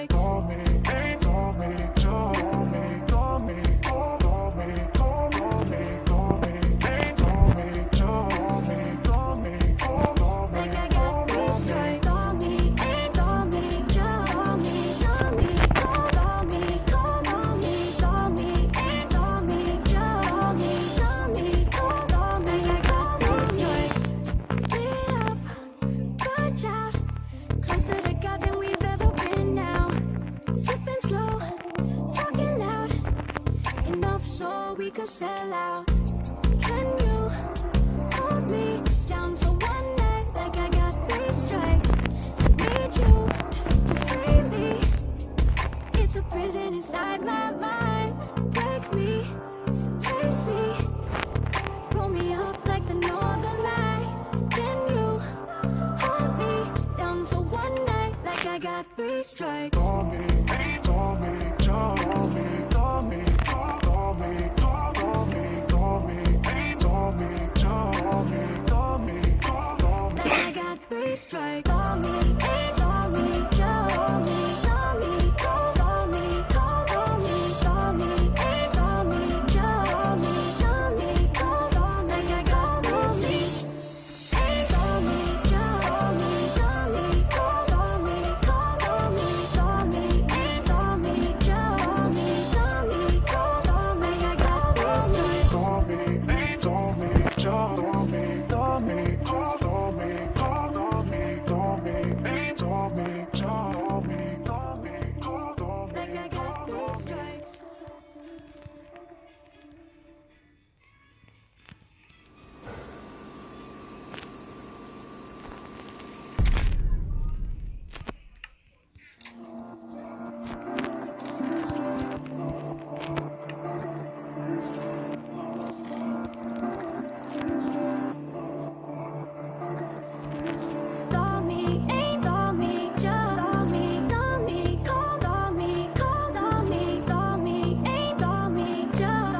strikes. Call me, hey, call me, call me, call me, call me, call me, call me, hey, call me, call me, call me, call me. Like I got 3 strikes. Call me, hey, call me, call me, call me, call me, call me, call me, hey, call me, call me, call me, call me. Like I got 3 strikes. Lit up, burnt out, closer to God than we've ever been now. Sipping slow, talking loud, enough so we could sell out. Can you hold me down for one night? Like I got 3 strikes. Need you to free me. It's a prison inside my mind. Break me, taste me, throw me up like the northern lights. Can you hold me down for one night? Like I got 3 strikes. Call me, hey, call me, call me, call me, call me, call me, call me, hey, call me, call me, call me, call me. Like I got 3 strikes. Call me, hey.